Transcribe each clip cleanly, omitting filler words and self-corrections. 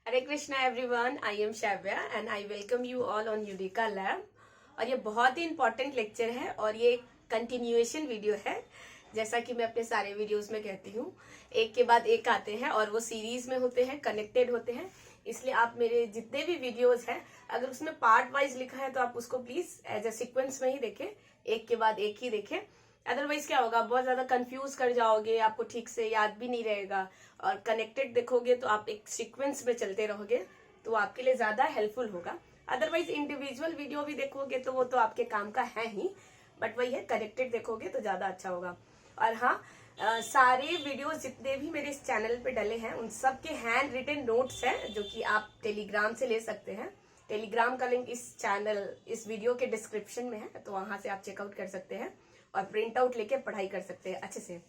Hare Krishna everyone, I am Shavya and I welcome you all on यूडिका lab. और ये बहुत ही इंपॉर्टेंट लेक्चर है और ये कंटिन्यूएशन वीडियो है। जैसा कि मैं अपने सारे वीडियोस में कहती हूँ, एक के बाद एक आते हैं और वो सीरीज में होते हैं, कनेक्टेड होते हैं। इसलिए आप मेरे जितने भी वीडियोस हैं, अगर उसमें पार्ट वाइज लिखा है तो आप उसको प्लीज एज ए सीक्वेंस में ही देखें, एक के बाद एक ही देखें। अदरवाइज क्या होगा, बहुत ज्यादा कंफ्यूज कर जाओगे, आपको ठीक से याद भी नहीं रहेगा। और कनेक्टेड देखोगे तो आप एक सीक्वेंस में चलते रहोगे, तो आपके लिए ज्यादा हेल्पफुल होगा। अदरवाइज इंडिविजुअल वीडियो भी देखोगे तो वो तो आपके काम का है ही, बट वही है, कनेक्टेड देखोगे तो ज्यादा अच्छा होगा। और हाँ, सारे वीडियोस जितने भी मेरे इस चैनल पे डले हैं उन सब के हैंड रिटन नोट्स हैं, जो कि आप टेलीग्राम से ले सकते हैं। टेलीग्राम का लिंक इस चैनल, इस वीडियो के डिस्क्रिप्शन में है, तो वहां से आप चेकआउट कर सकते हैं और प्रिंट आउट लेके पढ़ाई कर सकते हैं अच्छे से।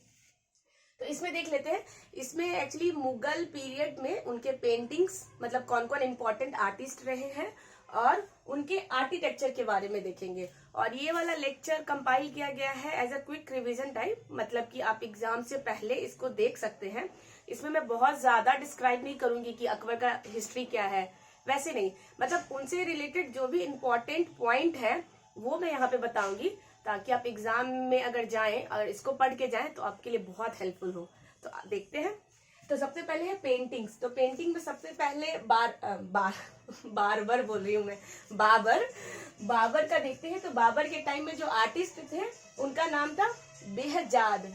तो इसमें देख लेते हैं, इसमें एक्चुअली मुगल पीरियड में उनके पेंटिंग्स, मतलब कौन कौन इंपॉर्टेंट आर्टिस्ट रहे हैं और उनके आर्किटेक्चर के बारे में देखेंगे। और ये वाला लेक्चर कंपाइल किया गया है as a quick revision type, मतलब कि आप एग्जाम से पहले इसको देख सकते हैं। इसमें मैं बहुत ज्यादा डिस्क्राइब नहीं करूंगी कि अकबर का हिस्ट्री क्या है, वैसे नहीं, मतलब उनसे रिलेटेड जो भी इम्पोर्टेंट पॉइंट है वो मैं यहाँ पे बताऊंगी, ताकि आप एग्जाम में अगर जाएं और इसको पढ़ के जाएं तो आपके लिए बहुत हेल्पफुल हो। तो देखते हैं। तो सबसे पहले है पेंटिंग्स। तो पेंटिंग में सबसे पहले बार बोल रही हूँ मैं, बाबर का देखते हैं। तो बाबर के टाइम में जो आर्टिस्ट थे उनका नाम था बेहजाद।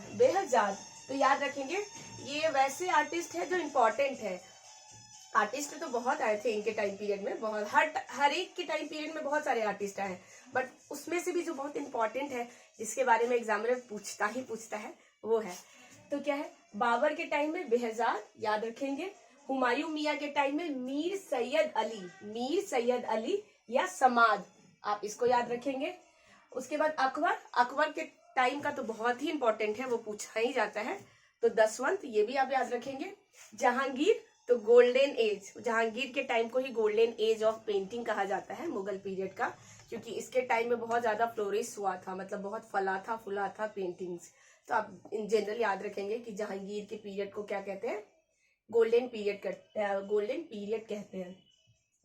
तो याद रखेंगे, ये वैसे आर्टिस्ट है जो इम्पोर्टेंट है। आर्टिस्ट तो बहुत आए थे इनके टाइम पीरियड में, बहुत हर एक के टाइम पीरियड में बहुत सारे आर्टिस्ट आए, बट उसमें से भी जो बहुत इंपॉर्टेंट है, जिसके बारे में एग्जामिनर पूछता है वो है। तो क्या है, बाबर के टाइम में बेहजाद याद रखेंगे। हुमायूं मियाँ के टाइम में मीर सैयद अली या समाद, आप इसको याद रखेंगे। उसके बाद अकबर के टाइम का तो बहुत ही इंपॉर्टेंट है, वो पूछा ही जाता है, तो दसवंत, ये भी आप याद रखेंगे। जहांगीर, तो गोल्डन एज, जहांगीर के टाइम को ही गोल्डन एज ऑफ पेंटिंग कहा जाता है, मुगल पीरियड का, क्योंकि इसके टाइम में बहुत ज्यादा फ्लोरिश हुआ था, मतलब बहुत फुला था पेंटिंग्स। तो आप इन जनरल याद रखेंगे कि जहांगीर के पीरियड को क्या कहते हैं, गोल्डन पीरियड कहते हैं,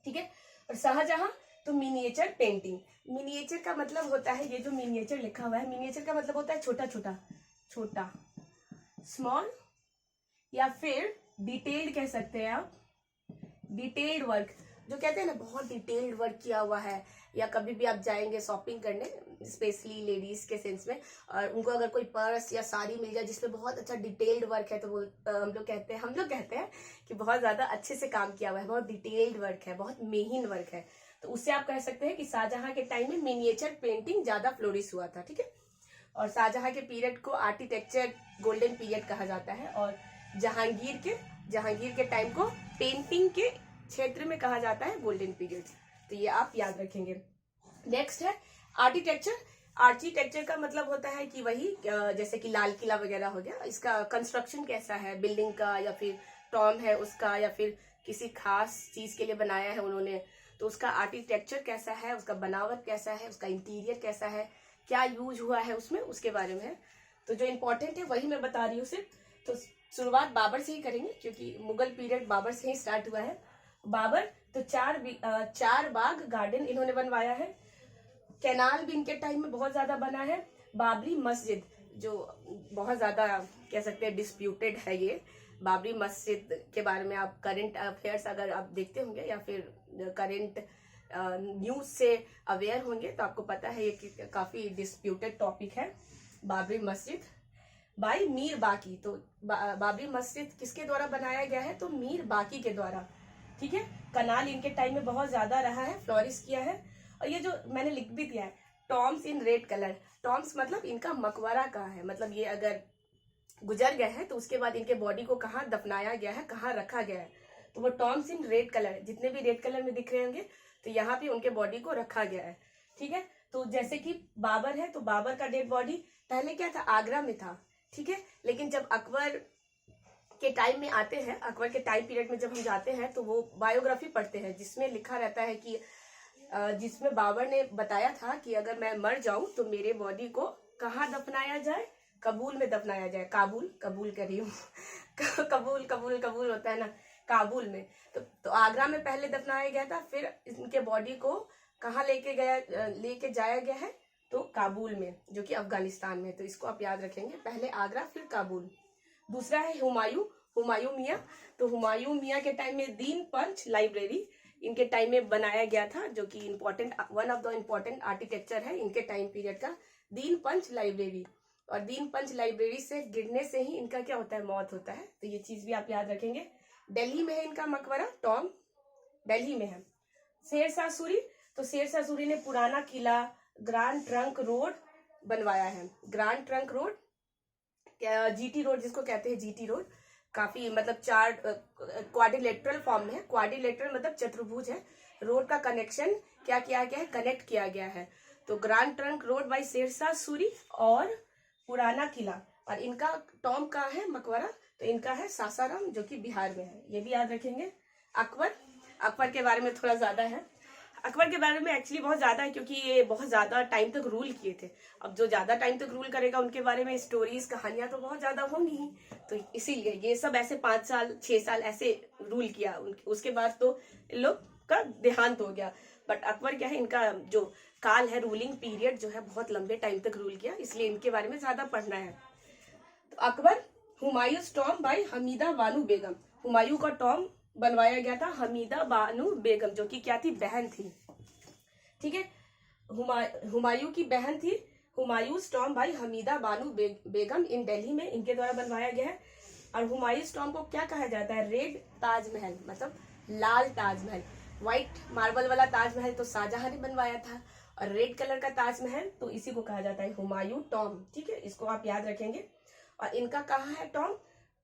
ठीक है। और शाहजहां, तो मिनिएचर पेंटिंग। मिनिएचर का मतलब होता है, ये जो मिनिएचर लिखा हुआ है, मिनिएचर का मतलब होता है छोटा, स्मॉल, या फिर डिटेल्ड कह सकते हैं आप, डिटेल्ड वर्क, जो कहते हैं ना बहुत डिटेल्ड वर्क किया हुआ है। या कभी भी आप जाएंगे शॉपिंग करने, स्पेशली लेडीज के सेंस में, और उनको अगर कोई पर्स या साड़ी मिल जाए जिसपे बहुत अच्छा डिटेल्ड वर्क है, तो वो हम लोग कहते हैं कि बहुत ज्यादा अच्छे से काम किया हुआ है, बहुत डिटेल्ड वर्क है, बहुत मेहनत वर्क है। तो उससे आप कह सकते हैं कि शाहजहां के टाइम में मिनिएचर पेंटिंग ज्यादा फ्लोरिश हुआ था, ठीक है। और शाहजहां के पीरियड को आर्किटेक्चर गोल्डन पीरियड कहा जाता है, और जहांगीर के टाइम को पेंटिंग के क्षेत्र में कहा जाता है गोल्डन पीरियड। तो ये आप याद रखेंगे। नेक्स्ट है आर्किटेक्चर का मतलब होता है कि वही जैसे कि लाल किला वगैरह हो गया, इसका कंस्ट्रक्शन कैसा है, बिल्डिंग का, या फिर टॉम है उसका, या फिर किसी खास चीज के लिए बनाया है उन्होंने, तो उसका आर्किटेक्चर कैसा है, उसका बनावट कैसा है, उसका इंटीरियर कैसा है, क्या यूज हुआ है उसमें, उसके बारे में है। तो जो इम्पोर्टेंट है वही मैं बता रही हूँ सिर्फ। तो शुरुआत बाबर से ही करेंगे, क्योंकि मुगल पीरियड बाबर से ही स्टार्ट हुआ है। बाबर, तो चार बाग गार्डन इन्होंने बनवाया है। कैनाल भी इनके टाइम में बहुत ज्यादा बना है। बाबरी मस्जिद, जो बहुत ज्यादा कह सकते हैं डिस्प्यूटेड है, ये बाबरी मस्जिद के बारे में आप करंट अफेयर्स अगर आप देखते होंगे या फिर करंट न्यूज से अवेयर होंगे तो आपको पता है ये काफी डिस्प्यूटेड टॉपिक है, बाबरी मस्जिद बाई मीर बाकी। तो बाबरी मस्जिद किसके द्वारा बनाया गया है, तो मीर बाकी के द्वारा, ठीक है। कनाल इनके टाइम में बहुत ज्यादा रहा है, फ्लोरिश किया है। और ये जो मैंने लिख भी दिया है, Tom's in red colour, Tom's मतलब इनका मकबरा कहाँ है, मतलब ये अगर गुजर गए हैं तो उसके बाद इनके बॉडी को कहाँ दफनाया गया है, कहाँ रखा गया है, तो वो टॉम्स इन रेड कलर, जितने भी रेड कलर में दिख रहे होंगे, तो यहाँ पे उनके बॉडी को रखा गया है, ठीक है। तो जैसे कि बाबर है, तो बाबर का डेड बॉडी पहले क्या था, आगरा में था, ठीक है। लेकिन जब अकबर के टाइम में आते हैं, अकबर के टाइम पीरियड में जब हम जाते हैं, तो वो बायोग्राफी पढ़ते हैं, जिसमें लिखा रहता है कि जिसमें बाबर ने बताया था कि अगर मैं मर जाऊं तो मेरे बॉडी को कहाँ दफनाया जाए, कबूल में दफनाया जाए। कबूल कर रही हूँ कबूल होता है ना, काबुल में। तो आगरा में पहले दफनाया गया था, फिर इनके बॉडी को कहाँ लेके जाया गया है, तो काबुल में, जो कि अफगानिस्तान में। तो इसको आप याद रखेंगे, पहले आगरा फिर काबुल। दूसरा है हुमायूं मियाँ। तो हुमायूं मियाँ के टाइम में दीन पंच लाइब्रेरी इनके टाइम में बनाया गया था, जो कि one of the important architecture है इनके टाइम पीरियड का, दीन पंच लाइब्रेरी। और दीन पंच लाइब्रेरी से गिरने से ही इनका क्या होता है, मौत होता है। तो ये चीज भी आप याद रखेंगे। दिल्ली में है इनका मकबरा, टॉम दिल्ली में है। शेरशाह सूरी, तो शेरशाह सूरी ने पुराना किला, ग्रांड ट्रंक रोड बनवाया है। Grand Trunk road, GT road जिसको कहते हैं, जीटी रोड, काफी मतलब 4 क्वाड्रिलेटरल फॉर्म में है। क्वाड्रिलेटरल मतलब चतुर्भुज है। रोड का कनेक्शन क्या किया गया है, कनेक्ट किया गया है। तो ग्रांड ट्रंक रोड बाय शेरशाह सूरी और पुराना किला। और इनका टॉम कहाँ है, मकबरा, तो इनका है सासाराम, जो कि बिहार में है। ये भी याद रखेंगे। अकबर के बारे में थोड़ा ज्यादा है। अकबर के बारे में एक्चुअली बहुत ज्यादा है, क्योंकि ये बहुत ज्यादा टाइम तक रूल किए थे। अब जो ज्यादा टाइम तक रूल करेगा उनके बारे में स्टोरीज कहानियां तो बहुत ज्यादा होंगी ही। तो इसीलिए ये सब ऐसे 5 साल 6 साल ऐसे रूल किया। उसके बाद तो इन लोग का देहांत हो गया। बट अकबर क्या है, इनका जो काल है, रूलिंग पीरियड जो है, बहुत लंबे टाइम तक रूल किया, इसलिए इनके बारे में ज्यादा पढ़ना है। तो अकबर, हुमायूंस टॉम बाय हमीदा बानो बेगम। हुमायूं का टॉम बनवाया गया था हमीदा बानो बेगम, जो कि क्या थी, बहन थी। ठीक है, हुमायूं की बहन थी। हुमायूंस टॉम बाय हमीदा बानो बेगम इन दिल्ली में इनके द्वारा बनवाया गया है। और हुमायूंस टॉम को क्या कहा जाता है, रेड ताजमहल, मतलब लाल ताजमहल। व्हाइट मार्बल वाला ताजमहल तो शाहजहां ने बनवाया था, और रेड कलर का ताजमहल तो इसी को कहा जाता है हुमायूं टॉम। ठीक है, इसको आप याद रखेंगे। और इनका कहाँ है टॉम,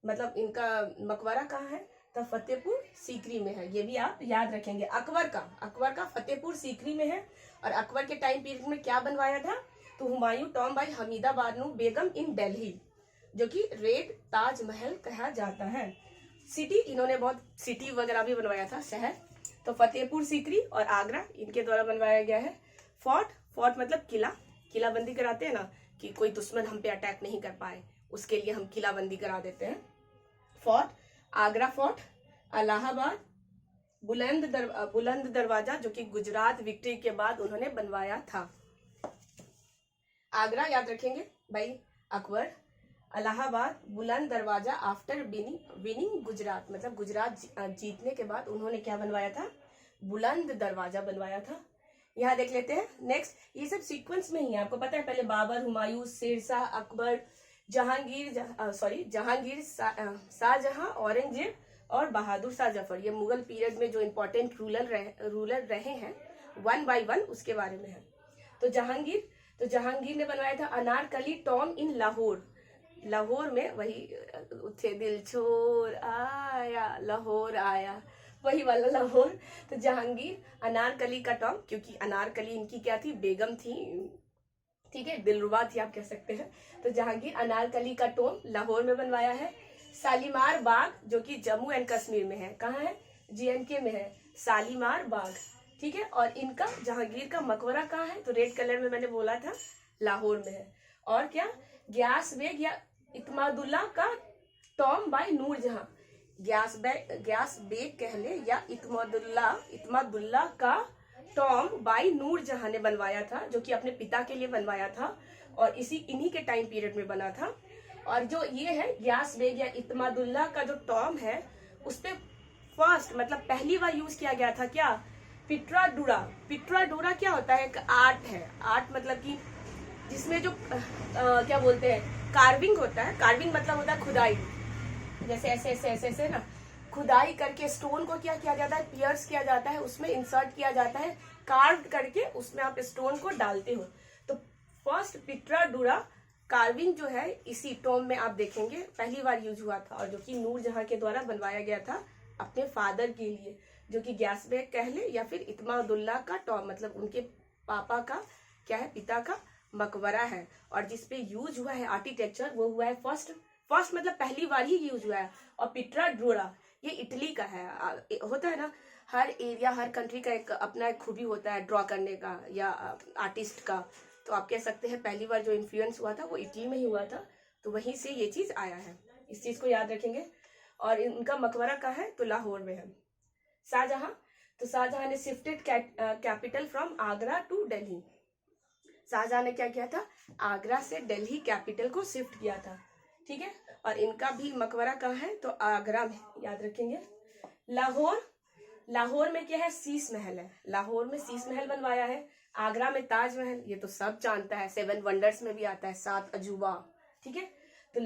मतलब इनका मकबरा कहाँ है, तो फतेहपुर सीकरी में है। ये भी आप याद रखेंगे। अकबर का फतेहपुर सीकरी में है। और अकबर के टाइम पीरियड में क्या बनवाया था, तो हुमायूं टॉम बाय हमीदा बानो बेगम इन दिल्ली, जो कि रेड ताजमहल कहा जाता है। सिटी, इन्होंने बहुत सिटी वगैरह भी बनवाया था, शहर। तो फतेहपुर सीकरी और आगरा इनके द्वारा बनवाया गया है। फोर्ट मतलब किलाबंदी कराते हैं ना, कि कोई दुश्मन हम पे अटैक नहीं कर पाए, उसके लिए हम किलाबंदी करा देते हैं। फोर्ट, आगरा फोर्ट, इलाहाबाद, बुलंद दरवाजा, जो कि गुजरात विक्ट्री के बाद उन्होंने बनवाया था। आगरा याद रखेंगे भाई, अकबर, इलाहाबाद, बुलंद दरवाजा आफ्टर विनिंग गुजरात, मतलब गुजरात जीतने के बाद उन्होंने क्या बनवाया था, बुलंद दरवाजा बनवाया था। यहाँ देख लेते हैं नेक्स्ट। ये सब सीक्वेंस में ही है, आपको पता है। पहले बाबर, हुमायूं, शेरशाह, अकबर, जहांगीर, शाहजहां, औरंगजेब और बहादुर शाह जफर। ये मुगल पीरियड में जो इम्पोर्टेंट रूलर रहे हैं, 1 by 1 उसके बारे में है। तो जहांगीर ने बनवाया था अनारकली टॉम इन लाहौर में, वही थे दिल छोर आया लाहौर आया, वही वाला लाहौर। तो जहांगीर अनारकली का टॉम, क्योंकि अनारकली इनकी क्या थी, बेगम थी, ठीक है, दिलरुबा थी आप कह सकते हैं। तो जहांगीर अनारकली का टॉम लाहौर में बनवाया है। शालीमार बाग, जो कि जम्मू एंड कश्मीर में है, कहाँ है, JNK में है शालीमार बाग। ठीक है, और इनका जहांगीर का मकबरा कहाँ है, तो रेड कलर में मैंने बोला था, लाहौर में है। और क्या, ग्यास बेग या इत्मादुल्ला का टॉम बाय नूरजहां, ग्यास बेग कह ले या इत्मादुल्ला का टॉम बाय नूरजहां ने बनवाया था, जो कि अपने पिता के लिए बनवाया था, और इन्हीं के टाइम पीरियड में बना था। और जो ये है ग्यास बेग या इत्मादुल्ला का जो टॉम है, उस पे फर्स्ट मतलब पहली बार यूज किया गया था क्या, पिट्राडोरा क्या होता है, एक आर्ट है। आर्ट मतलब कि जिसमें जो क्या बोलते हैं, कार्विंग होता है। कार्विंग मतलब होता है खुदाई, जैसे ऐसे ना खुदाई करके स्टोन को क्या किया जाता है, पियर्स किया जाता है, उसमें इंसर्ट किया जाता है, कार्व करके उसमें आप स्टोन को डालते हो। तो फर्स्ट पिट्राडोरा कार्विंग जो है, इसी टॉम में आप देखेंगे पहली बार यूज हुआ था, और जो कि नूरजहां के द्वारा बनवाया गया था अपने फादर के लिए, जो कि ग्यास बेग कह ले या फिर इत्मादुल्ला का टॉम, मतलब उनके पापा का क्या है, पिता का मकबरा है। और जिसपे यूज हुआ है आर्किटेक्चर, वो हुआ है फर्स्ट मतलब पहली बार ही यूज हुआ है। और पिट्राडोरा ये इटली का है। होता है ना, हर एरिया हर कंट्री का एक अपना एक खूबी होता है ड्रॉ करने का या आर्टिस्ट का। तो आप कह सकते हैं पहली बार जो इन्फ्लुएंस हुआ था वो इटली में ही हुआ था, तो वहीं से ये चीज आया है, इस चीज को याद रखेंगे। और इनका मकबरा कहाँ है, तो लाहौर में है। शाहजहां, तो शाहजहां ने shifted capital from Agra to Delhi. Shah Jahan ने क्या किया था, आगरा से दिल्ली कैपिटल को शिफ्ट किया था, ठीक है। और इनका भी मकबरा कहाँ है, तो आगरा में, याद रखेंगे। लाहौर, लाहौर में क्या है, शीश महल है, लाहौर में शीश महल बनवाया है। आगरा में ताजमहल, ये तो सब जानता है, 7 वंडर्स में भी आता है, 7 अजूबा, ठीक है। तो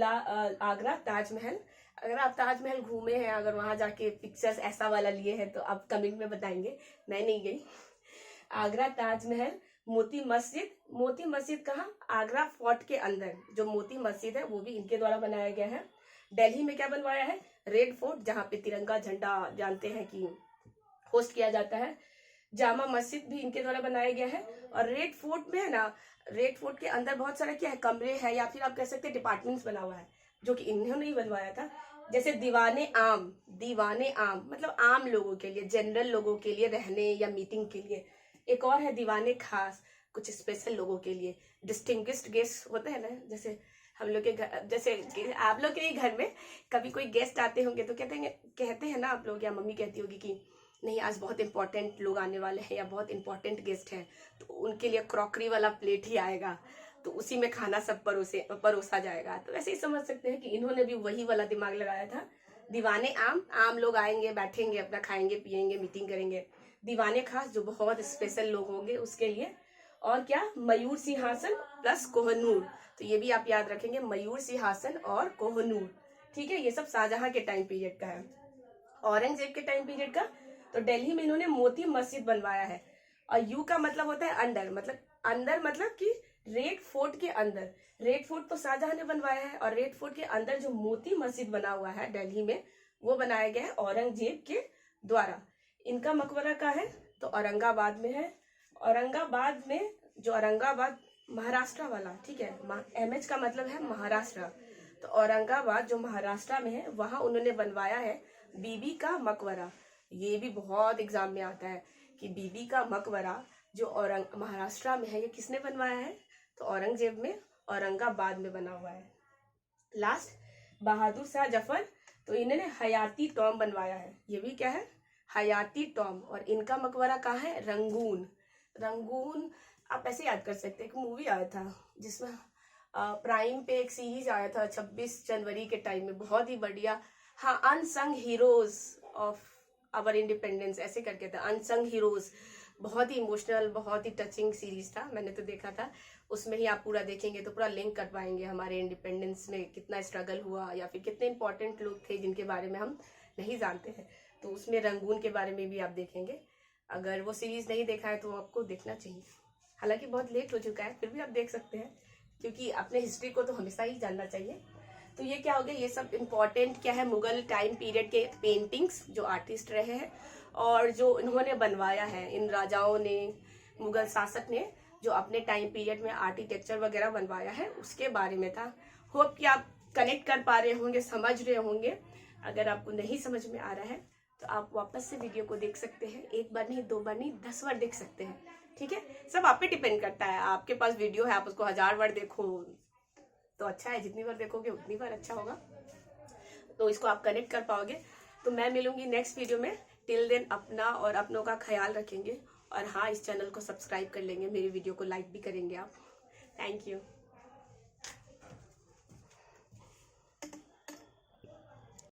आगरा ताजमहल, अगर आप ताजमहल घूमे हैं, अगर वहां जाके पिक्चर्स ऐसा वाला लिए हैं तो आप कमेंट में बताएंगे, मैं नहीं गई। आगरा ताजमहल, मोती मस्जिद, मोती मस्जिद कहाँ, आगरा फोर्ट के अंदर जो मोती मस्जिद है वो भी इनके द्वारा बनाया गया है। दिल्ली में क्या बनवाया है, रेड फोर्ट, जहाँ पे तिरंगा झंडा जानते हैं कि होस्ट किया जाता है। जामा मस्जिद भी इनके द्वारा बनाया गया है। और रेड फोर्ट में है ना, रेड फोर्ट के अंदर बहुत सारा क्या है, कमरे हैं या फिर आप कह सकते हैं डिपार्टमेंट्स बना हुआ है, जो कि इन्होंने ही बनवाया था। जैसे दीवाने आम, दीवाने आम मतलब आम लोगों के लिए, जनरल लोगों के लिए रहने या मीटिंग के लिए। एक और है दीवाने खास, कुछ स्पेशल लोगों के लिए, डिस्टिंग्विश्ड गेस्ट होते हैं ना, जैसे हम लोग के घर, जैसे आप लोग के ही घर में कभी कोई गेस्ट आते होंगे तो कहते हैं ना आप लोग, या मम्मी कहती होगी कि नहीं आज बहुत इंपॉर्टेंट लोग आने वाले हैं या बहुत इंपॉर्टेंट गेस्ट हैं, तो उनके लिए क्रॉकरी वाला प्लेट ही आएगा, तो उसी में खाना सब परोसा जाएगा। तो ऐसे ही समझ सकते हैं कि इन्होंने भी वही वाला दिमाग लगाया था। दीवाने आम, आम लोग आएंगे, बैठेंगे, अपना खाएंगे पिएंगे, मीटिंग करेंगे। दीवाने खास, जो बहुत स्पेशल लोग होंगे उसके लिए। और क्या, मयूर सिंहासन प्लस कोहनूर, तो ये भी आप याद रखेंगे, मयूर सिंहासन और कोहनूर, ठीक है। ये सब शाहजहां के टाइम पीरियड का है। औरंगजेब के टाइम पीरियड का, तो दिल्ली में इन्होंने मोती मस्जिद बनवाया है। और यू का मतलब होता है अंडर, मतलब अंदर, मतलब कि रेड फोर्ट के अंदर। रेड फोर्ट तो शाहजहां ने बनवाया है, और रेड फोर्ट के अंदर जो मोती मस्जिद बना हुआ है दिल्ली में, वो बनाया गया है औरंगजेब के द्वारा। इनका मकबरा कहाँ है, तो औरंगाबाद में है। औरंगाबाद में, जो औरंगाबाद महाराष्ट्र वाला, ठीक है, MH का मतलब है महाराष्ट्र, तो औरंगाबाद जो महाराष्ट्र में है वहां उन्होंने बनवाया है बीबी का मकबरा। ये भी बहुत एग्जाम में आता है कि बीबी का मकबरा जो महाराष्ट्र में है, ये किसने बनवाया है, तो औरंगजेब में, औरंगाबाद में बना हुआ है। लास्ट, बहादुर शाह जफर, तो इन्होंने हयाती टॉम बनवाया है। ये भी क्या है, हयाती टॉम। और इनका मकबरा कहाँ है, रंगून। रंगून आप ऐसे याद कर सकते हैं, एक मूवी आया था जिसमें प्राइम पे एक सीरीज आया था 26 जनवरी के टाइम में, बहुत ही बढ़िया, हाँ, unsung heroes of our independence ऐसे करके था, अनसंग हीरोज। बहुत ही इमोशनल, बहुत ही टचिंग सीरीज था, मैंने तो देखा था। उसमें ही आप पूरा देखेंगे तो पूरा लिंक कर पाएंगे हमारे इंडिपेंडेंस में कितना स्ट्रगल हुआ, या फिर कितने इंपॉर्टेंट लोग थे जिनके बारे में हम नहीं जानते हैं। तो उसमें रंगून के बारे में भी आप देखेंगे। अगर वो सीरीज नहीं देखा है तो आपको देखना चाहिए, हालांकि बहुत लेट हो चुका है, फिर भी आप देख सकते हैं, क्योंकि अपने हिस्ट्री को तो हमेशा ही जानना चाहिए। तो ये क्या हो गया, ये सब इम्पोर्टेंट क्या है, मुगल टाइम पीरियड के पेंटिंग्स जो आर्टिस्ट रहे हैं और जो इन्होंने बनवाया है, इन राजाओं ने, मुगल शासक ने जो अपने टाइम पीरियड में आर्किटेक्चर वगैरह बनवाया है, उसके बारे में था। होप कि आप कनेक्ट कर पा रहे होंगे, समझ रहे होंगे। अगर आपको नहीं समझ में आ रहा है तो आप वापस से वीडियो को देख सकते हैं, एक बार नहीं, 2 बार नहीं, 10 बार देख सकते हैं, ठीक है। सब आप पे डिपेंड करता है, आपके पास वीडियो है, आप उसको 1000 बार देखो तो अच्छा है, जितनी बार देखोगे उतनी बार अच्छा होगा, तो इसको आप कनेक्ट कर पाओगे। तो मैं मिलूंगी नेक्स्ट वीडियो में। टिल देन अपना और अपनों का ख्याल रखेंगे, और हाँ, इस चैनल को सब्सक्राइब कर लेंगे, मेरी वीडियो को लाइक भी करेंगे आप। Thank you.